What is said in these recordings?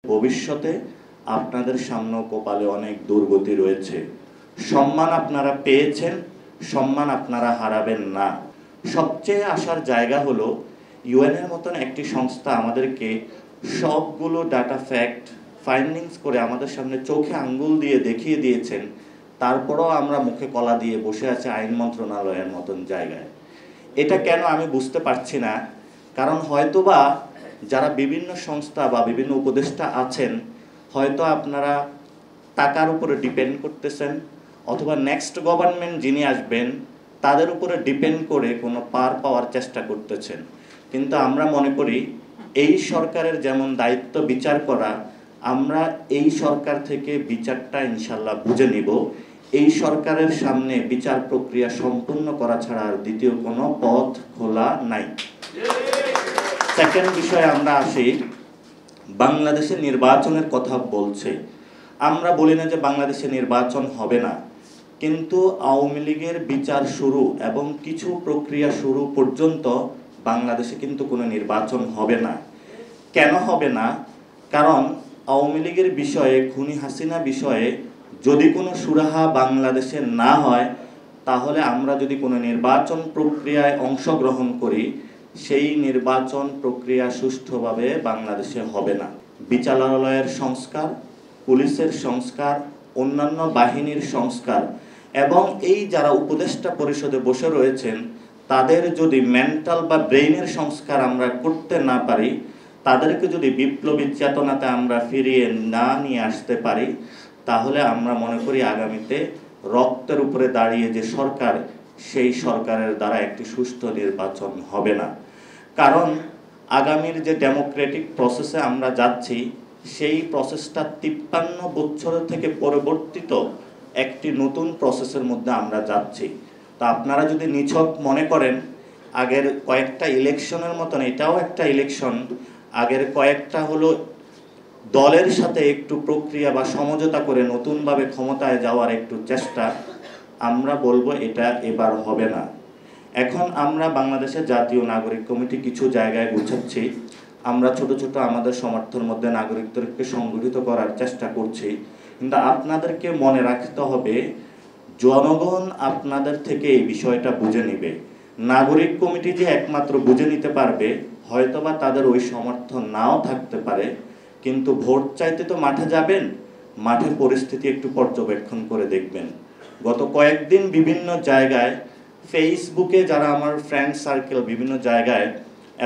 ভবিষ্যতে আপনাদের সামনে কপালে অনেক দুর্গতি রয়েছে। সম্মান আপনারা পেয়েছেন, সম্মান আপনারা হারাবেন না। সবচেয়ে আসার জায়গা হলো ইউএনের মতন একটি সংস্থা আমাদেরকে সবগুলো ডাটা ফ্যাক্ট ফাইন্ডিংস করে আমাদের সামনে চোখে আঙ্গুল দিয়ে দেখিয়ে দিয়েছেন। তারপরও আমরা মুখে কলা দিয়ে বসে আছি আইন মন্ত্রণালয়ের মতন জায়গায়। এটা কেন আমি বুঝতে পারছি না। কারণ হয়তোবা যারা বিভিন্ন সংস্থা বা বিভিন্ন উপদেষ্টা আছেন, হয়তো আপনারা টাকার উপরে ডিপেন্ড করতেছেন, অথবা নেক্সট গভর্নমেন্ট যিনি আসবেন তাদের উপরে ডিপেন্ড করে কোনো পার পাওয়ার চেষ্টা করতেছেন। কিন্তু আমরা মনে করি এই সরকারের যেমন দায়িত্ব বিচার করা, আমরা এই সরকার থেকে বিচারটা ইনশাল্লাহ বুঝে নিব। এই সরকারের সামনে বিচার প্রক্রিয়া সম্পূর্ণ করা ছাড়া আর দ্বিতীয় কোনো পথ খোলা নাই। সেকেন্ড বিষয়ে আমরা আসি, বাংলাদেশে নির্বাচনের কথা বলছে। আমরা বলি না যে বাংলাদেশে নির্বাচন হবে না, কিন্তু আওয়ামী লীগের বিচার শুরু এবং কিছু প্রক্রিয়া শুরু পর্যন্ত বাংলাদেশে কিন্তু কোনো নির্বাচন হবে না। কেন হবে না? কারণ আওয়ামী লীগের বিষয়ে, খুনি হাসিনা বিষয়ে যদি কোনো সুরাহা বাংলাদেশে না হয়, তাহলে আমরা যদি কোনো নির্বাচন প্রক্রিয়ায় অংশগ্রহণ করি, সেই নির্বাচন প্রক্রিয়া সুষ্ঠুভাবে বাংলাদেশে হবে না। বিচারালয়ের সংস্কার, পুলিশের সংস্কার, অন্যান্য বাহিনীর সংস্কার এবং এই যারা উপদেষ্টা পরিষদে বসে রয়েছেন তাদের যদি মেন্টাল বা ব্রেইনের সংস্কার আমরা করতে না পারি, তাদেরকে যদি বিপ্লবী চেতনাতে আমরা ফিরিয়ে না নিয়ে আসতে পারি, তাহলে আমরা মনে করি আগামীতে রক্তের উপরে দাঁড়িয়ে যে সরকার, সেই সরকারের দ্বারা একটি সুষ্ঠু নির্বাচন হবে না। কারণ আগামীর যে ডেমোক্রেটিক প্রসেসে আমরা যাচ্ছি, সেই প্রসেসটা 53 বছর থেকে পরিবর্তিত একটি নতুন প্রসেসের মধ্যে আমরা যাচ্ছি। তো আপনারা যদি নিছক মনে করেন আগের কয়েকটা ইলেকশনের মতন এটাও একটা ইলেকশন, আগের কয়েকটা হলো দলের সাথে একটু প্রক্রিয়া বা সমঝোতা করে নতুনভাবে ক্ষমতায় যাওয়ার একটু চেষ্টা, আমরা বলবো এটা এবার হবে না। এখন আমরা বাংলাদেশের জাতীয় নাগরিক কমিটি কিছু জায়গায় গুছাচ্ছি। আমরা ছোট ছোট আমাদের সমর্থনের মধ্যে নাগরিকদেরকে সংগঠিত করার চেষ্টা করছি। কিন্তু আপনাদেরকে মনে রাখতে হবে, জনগণ আপনাদের থেকে এই বিষয়টা বুঝে নেবে। নাগরিক কমিটি যে একমাত্র বুঝে নিতে পারবে, হয়তোবা তাদের ওই সমর্থন নাও থাকতে পারে, কিন্তু ভোট চাইতে তো মাঠে যাবেন, মাঠের পরিস্থিতি একটু পর্যবেক্ষণ করে দেখবেন। গত কয়েকদিন বিভিন্ন জায়গায় ফেসবুকে যারা আমার ফ্রেন্ড সার্কেল বিভিন্ন জায়গায়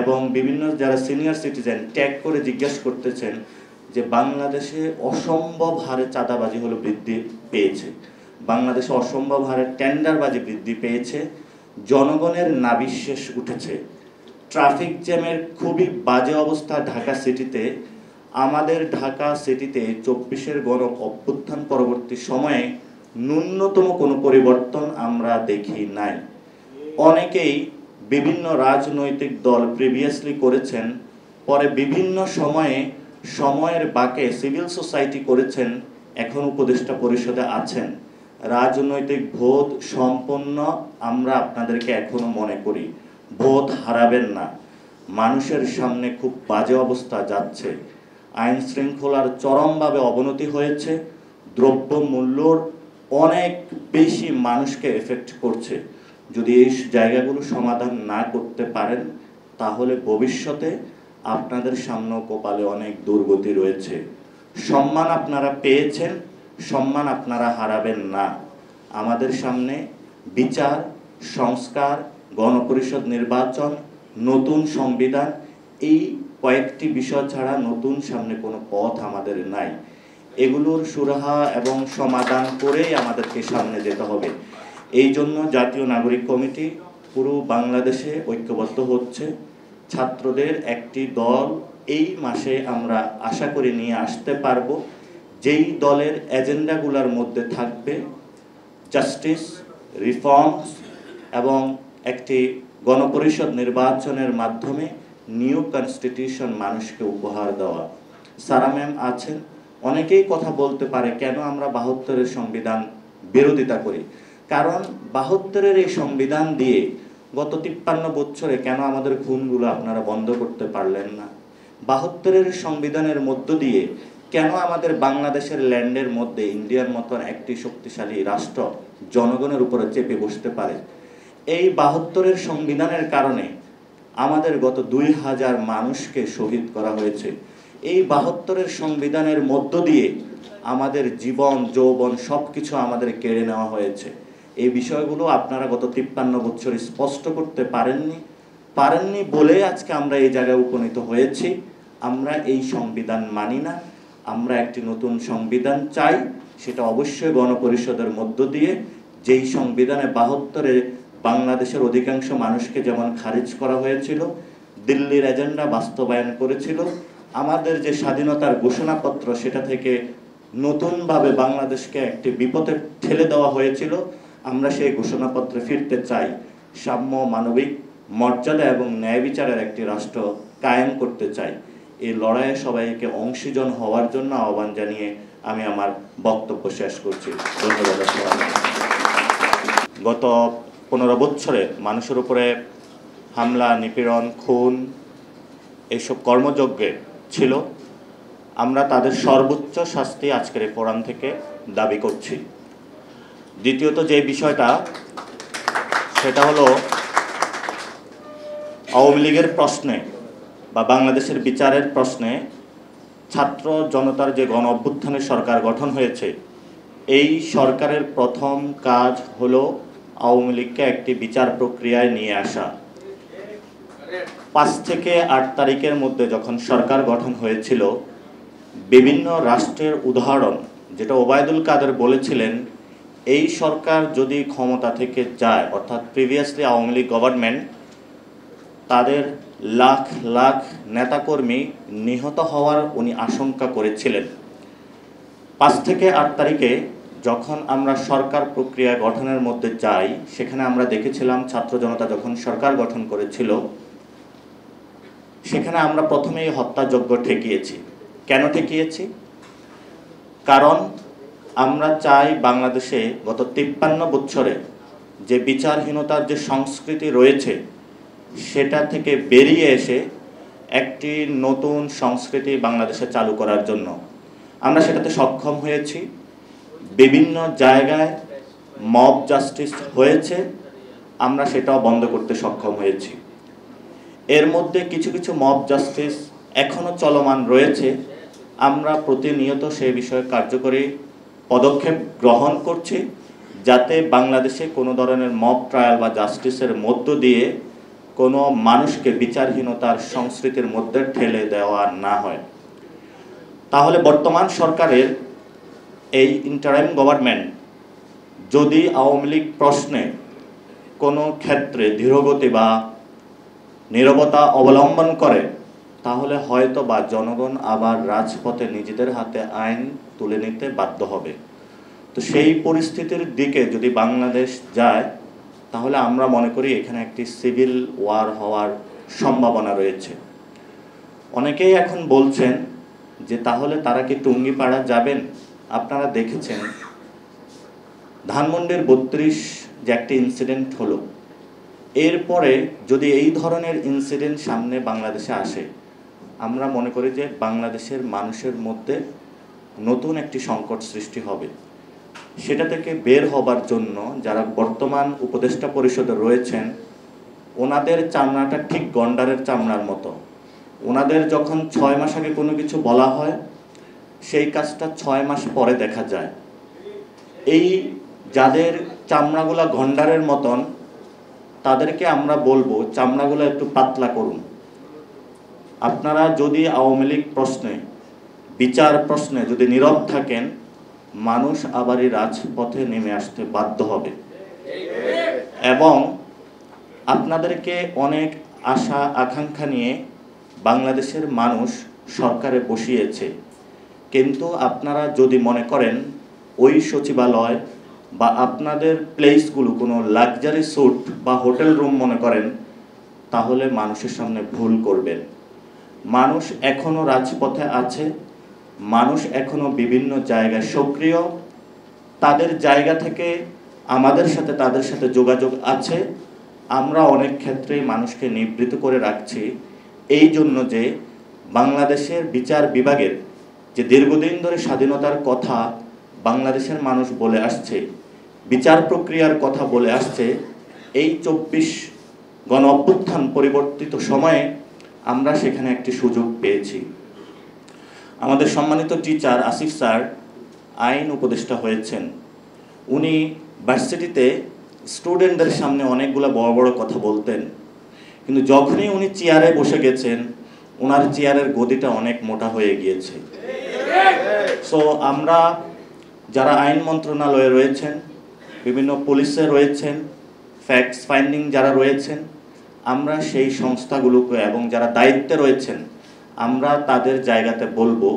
এবং বিভিন্ন যারা সিনিয়র সিটিজেন ট্যাগ করে জিজ্ঞেস করতেছেন যে বাংলাদেশে অসম্ভব হারে চাঁদাবাজি হলো বৃদ্ধি পেয়েছে, বাংলাদেশে অসম্ভব হারে টেন্ডারবাজি বৃদ্ধি পেয়েছে, জনগণের নাবিশ্বাস উঠেছে, ট্রাফিক জ্যামের খুবই বাজে অবস্থা ঢাকা সিটিতে। আমাদের ঢাকা সিটিতে 24-এর গণ অভ্যুত্থান পরবর্তী সময়ে ন্যূনতম কোনো পরিবর্তন আমরা দেখি নাই। অনেকেই বিভিন্ন রাজনৈতিক দল প্রিভিয়াসলি করেছেন, পরে বিভিন্ন সময়ে সময়ের বাঁকে সিভিল সোসাইটি করেছেন, এখন উপদেষ্টা পরিষদে আছেন। রাজনৈতিক বোধ সম্পন্ন আমরা আপনাদেরকে এখনো মনে করি, বোধ হারাবেন না। মানুষের সামনে খুব বাজে অবস্থা যাচ্ছে, আইন শৃঙ্খলার চরমভাবে অবনতি হয়েছে, দ্রব্য মূল্যর অনেক বেশি মানুষকে এফেক্ট করছে। যদি এই জায়গাগুলো সমাধান না করতে পারেন, তাহলে ভবিষ্যতে আপনাদের সামনে কপালে অনেক দুর্গতি রয়েছে। সম্মান আপনারা পেয়েছেন, সম্মান আপনারা হারাবেন না। আমাদের সামনে বিচার, সংস্কার, গণপরিষদ নির্বাচন, নতুন সংবিধান, এই কয়েকটি বিষয় ছাড়া নতুন সামনে কোনো পথ আমাদের নাই। এগুলোর সুরাহা এবং সমাধান করেই আমাদেরকে সামনে যেতে হবে। এই জন্য জাতীয় নাগরিক কমিটি পুরো বাংলাদেশে ঐক্যবদ্ধ হচ্ছে। ছাত্রদের একটি দল এই মাসে আমরা আশা করে নিয়ে আসতে পারবো, যেই দলের এজেন্ডাগুলোর মধ্যে থাকবে জাস্টিস, রিফর্মস এবং একটি গণপরিষদ নির্বাচনের মাধ্যমে নিউ কনস্টিটিউশন মানুষকে উপহার দেওয়া। সারা ম্যাম আছেন, অনেকেই কথা বলতে পারে কেন আমরা 72-এর সংবিধান বিরোধিতা করি। কারণ 72-এর এই সংবিধান দিয়ে গত 53 বছরে কেন আমাদের খুনগুলো আপনারা বন্ধ করতে পারলেন না? 72-এর সংবিধানের মধ্য দিয়ে কেন আমাদের বাংলাদেশের ল্যান্ডের মধ্যে ইন্ডিয়ার মতন একটি শক্তিশালী রাষ্ট্র জনগণের উপরে চেপে বসতে পারে? এই 72-এর সংবিধানের কারণে আমাদের গত 2000 মানুষকে শহীদ করা হয়েছে। এই 72-এর সংবিধানের মধ্য দিয়ে আমাদের জীবন যৌবন সব কিছু আমাদের কেড়ে নেওয়া হয়েছে। এই বিষয়গুলো আপনারা গত 53 বছর স্পষ্ট করতে পারেননি বলে আজকে আমরা এই জায়গায় উপনীত হয়েছি। আমরা এই সংবিধান মানি না, আমরা একটি নতুন সংবিধান চাই, সেটা অবশ্যই গণপরিষদের মধ্য দিয়ে, যেই সংবিধানে 72-এ বাংলাদেশের অধিকাংশ মানুষকে যেমন খারিজ করা হয়েছিল, দিল্লির এজেন্ডা বাস্তবায়ন করেছিল, আমাদের যে স্বাধীনতার ঘোষণাপত্র সেটা থেকে নতুনভাবে বাংলাদেশকে একটি বিপদে ঠেলে দেওয়া হয়েছিল, আমরা সেই ঘোষণাপত্রে ফিরতে চাই। সাম্য, মানবিক মর্যাদা এবং ন্যায় বিচারের একটি রাষ্ট্র কায়েম করতে চাই। এই লড়াইয়ে সবাইকে অংশীজন হওয়ার জন্য আহ্বান জানিয়ে আমি আমার বক্তব্য শেষ করছি। ধন্যবাদ। গত 15 বছরে মানুষের উপরে হামলা, নিপীড়ন, খুন এইসব কর্মযজ্ঞে ছিল। আমরা তাদের সর্বোচ্চ শাস্তি আজকের এই ফোরাম থেকে দাবি করছি। দ্বিতীয়ত যে বিষয়টা, সেটা হলো আওয়ামী লীগের প্রশ্নে বা বাংলাদেশের বিচারের প্রশ্নে ছাত্র জনতার যে গণ অভ্যুত্থানে সরকার গঠন হয়েছে, এই সরকারের প্রথম কাজ হলো আওয়ামী লীগকে একটি বিচার প্রক্রিয়ায় নিয়ে আসা। 5 থেকে 8 তারিখের মধ্যে যখন সরকার গঠন হয়েছিল, বিভিন্ন রাষ্ট্রের উদাহরণ, যেটা ওবায়দুল কাদের বলেছিলেন, এই সরকার যদি ক্ষমতা থেকে যায়, অর্থাৎ প্রিভিয়াসলি আওয়ামী লীগ গভর্নমেন্ট, তাদের লাখ লাখ নেতাকর্মী নিহত হওয়ার উনি আশঙ্কা করেছিলেন। 5 থেকে 8 তারিখে যখন আমরা সরকার প্রক্রিয়া গঠনের মধ্যে যাই, সেখানে আমরা দেখেছিলাম ছাত্র জনতা যখন সরকার গঠন করেছিল, সেখানে আমরা প্রথমেই হত্যাযজ্ঞ ঠেকিয়েছি। কেন ঠেকিয়েছি? কারণ আমরা চাই বাংলাদেশে গত 53 বছরে যে বিচারহীনতার যে সংস্কৃতি রয়েছে, সেটা থেকে বেরিয়ে এসে একটি নতুন সংস্কৃতি বাংলাদেশে চালু করার জন্য আমরা সেটাতে সক্ষম হয়েছি। বিভিন্ন জায়গায় মব জাস্টিস হয়েছে, আমরা সেটাও বন্ধ করতে সক্ষম হয়েছি। এর মধ্যে কিছু কিছু মব জাস্টিস এখনও চলমান রয়েছে, আমরা প্রতিনিয়ত সেই বিষয়ে কার্যকরী পদক্ষেপ গ্রহণ করছি, যাতে বাংলাদেশে কোনো ধরনের মব ট্রায়াল বা জাস্টিসের মধ্য দিয়ে কোনো মানুষকে বিচারহীনতার সংস্কৃতির মধ্যে ঠেলে দেওয়া না হয়। তাহলে বর্তমান সরকারের এই ইন্টারিম গভর্নমেন্ট যদি আওয়ামী লীগ প্রশ্নে কোনো ক্ষেত্রে ধীরগতি বা নীরবতা অবলম্বন করে, তাহলে হয়তো বা জনগণ আবার রাজপথে নিজেদের হাতে আইন তুলে নিতে বাধ্য হবে। তো সেই পরিস্থিতির দিকে যদি বাংলাদেশ যায়, তাহলে আমরা মনে করি এখানে একটি সিভিল ওয়ার হওয়ার সম্ভাবনা রয়েছে। অনেকেই এখন বলছেন যে তাহলে তারা কি টুঙ্গিপাড়া যাবেন? আপনারা দেখেছেন ধানমন্ডির 32 যে একটি ইনসিডেন্ট হলো, এরপরে যদি এই ধরনের ইনসিডেন্ট সামনে বাংলাদেশে আসে, আমরা মনে করি যে বাংলাদেশের মানুষের মধ্যে নতুন একটি সংকট সৃষ্টি হবে। সেটা থেকে বের হবার জন্য যারা বর্তমান উপদেষ্টা পরিষদে রয়েছেন, ওনাদের চামড়াটা ঠিক গন্ডারের চামড়ার মতো। ওনাদের যখন 6 মাস আগে কোনো কিছু বলা হয়, সেই কাজটা 6 মাস পরে দেখা যায়। এই যাদের চামড়াগুলা গন্ডারের মতন, তাদেরকে আমরা বলবো চামড়াগুলো একটু পাতলা করুন। আপনারা যদি আওয়ামী লীগ প্রশ্নে, বিচার প্রশ্নে যদি নীরব থাকেন, মানুষ আবারই রাজপথে নেমে আসতে বাধ্য হবে। এবং আপনাদেরকে অনেক আশা আকাঙ্ক্ষা নিয়ে বাংলাদেশের মানুষ সরকারে বসিয়েছে, কিন্তু আপনারা যদি মনে করেন ওই সচিবালয় বা আপনাদের প্লেসগুলো কোনো লাক্সারি স্যুট বা হোটেল রুম মনে করেন, তাহলে মানুষের সামনে ভুল করবেন। মানুষ এখনও রাজপথে আছে, মানুষ এখনও বিভিন্ন জায়গায় সক্রিয়, তাদের জায়গা থেকে আমাদের সাথে তাদের সাথে যোগাযোগ আছে। আমরা অনেক ক্ষেত্রেই মানুষকে নিবৃত্ত করে রাখছি এই জন্য যে বাংলাদেশের বিচার বিভাগের যে দীর্ঘদিন ধরে স্বাধীনতার কথা বাংলাদেশের মানুষ বলে আসছে, বিচার প্রক্রিয়ার কথা বলে আসছে, এই 24 গণ অভ্যুত্থান পরিবর্তিত সময়ে আমরা সেখানে একটি সুযোগ পেয়েছি। আমাদের সম্মানিত টিচার আসিফ স্যার আইন উপদেষ্টা হয়েছেন। উনি ভার্সিটিতে স্টুডেন্টদের সামনে অনেকগুলো বড় বড় কথা বলতেন, কিন্তু যখনই উনি চেয়ারে বসে গেছেন ওনার চেয়ারের গদিটা অনেক মোটা হয়ে গিয়েছে। সো আমরা যারা আইন মন্ত্রণালয়ে রয়েছেন, বিভিন্ন পুলিশে রয়েছেন, ফ্যাক্টস ফাইন্ডিং যারা রয়েছেন, আমরা সেই সংস্থাগুলোকে এবং যারা দায়িত্বে রয়েছেন আমরা তাদের জায়গাতে বলবো,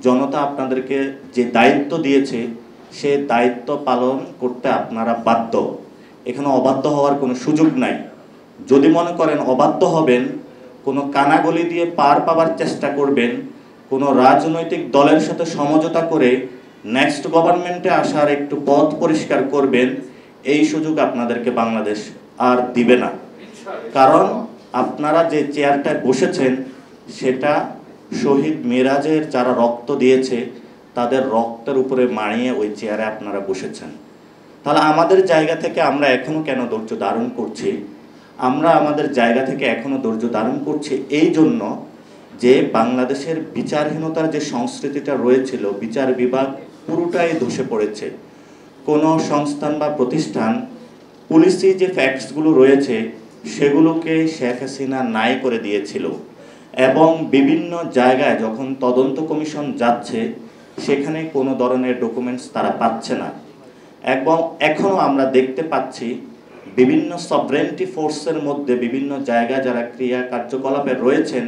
জনতা আপনাদেরকে যে দায়িত্ব দিয়েছে সে দায়িত্ব পালন করতে আপনারা বাধ্য। এখানে অবাধ্য হওয়ার কোনো সুযোগ নাই। যদি মনে করেন অবাধ্য হবেন, কোনো কানাগলি দিয়ে পার পাবার চেষ্টা করবেন, কোনো রাজনৈতিক দলের সাথে সমঝোতা করে নেক্সট গভর্নমেন্টে আসার একটু পথ পরিষ্কার করবেন, এই সুযোগ আপনাদেরকে বাংলাদেশ আর দিবে না। কারণ আপনারা যে চেয়ারটায় বসেছেন সেটা শহীদ মিরাজের যারা রক্ত দিয়েছে তাদের রক্তের উপরে মাড়িয়ে ওই চেয়ারে আপনারা বসেছেন। তাহলে আমাদের জায়গা থেকে আমরা এখনো কেন ধৈর্য ধারণ করছি? আমরা আমাদের জায়গা থেকে এখনো ধৈর্য ধারণ করছি এই জন্য যে বাংলাদেশের বিচারহীনতার যে সংস্কৃতিটা রয়েছিল, বিচার বিভাগ পুরোটাই ধসে পড়েছে। কোনো সংস্থান বা প্রতিষ্ঠান পুলিশি যে ফ্যাক্টসগুলো রয়েছে সেগুলোকে শেখ হাসিনা নাই করে দিয়েছিল, এবং বিভিন্ন জায়গায় যখন তদন্ত কমিশন যাচ্ছে সেখানে কোনো ধরনের ডকুমেন্টস তারা পাচ্ছে না। এবং এখনও আমরা দেখতে পাচ্ছি বিভিন্ন সভরেন্টি ফোর্সের মধ্যে বিভিন্ন জায়গায় যারা ক্রিয়া কার্যকলাপে রয়েছেন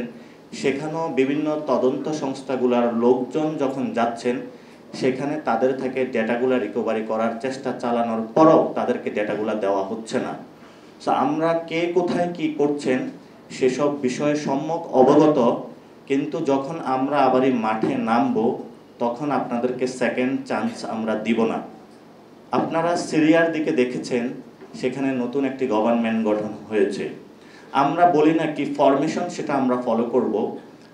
সেখানেও বিভিন্ন তদন্ত সংস্থাগুলোর লোকজন যখন যাচ্ছেন সেখানে তাদের থেকে ডেটাগুলো রিকভারি করার চেষ্টা চালানোর পরও তাদেরকে ডেটাগুলো দেওয়া হচ্ছে না। সো আমরা কে কোথায় কি করছেন সেসব বিষয়ে সম্যক অবগত, কিন্তু যখন আমরা আবার এই মাঠে নামবো তখন আপনাদেরকে সেকেন্ড চান্স আমরা দিব না। আপনারা সিরিয়ার দিকে দেখেছেন, সেখানে নতুন একটি গভর্নমেন্ট গঠন হয়েছে। আমরা বলি না কি ফরমেশন সেটা আমরা ফলো করব,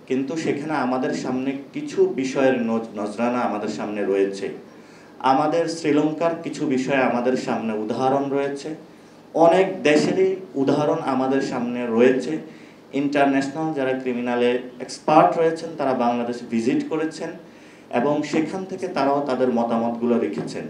কিন্তু সেখানে আমাদের সামনে কিছু বিষয়ের নজরানা আমাদের সামনে রয়েছে। আমাদের শ্রীলঙ্কার কিছু বিষয়ে আমাদের সামনে উদাহরণ রয়েছে, অনেক দেশেরই উদাহরণ আমাদের সামনে রয়েছে। ইন্টারন্যাশনাল যারা ক্রিমিনালে এক্সপার্ট রয়েছেন তারা বাংলাদেশ ভিজিট করেছেন এবং সেখান থেকে তারাও তাদের মতামতগুলো রেখেছেন।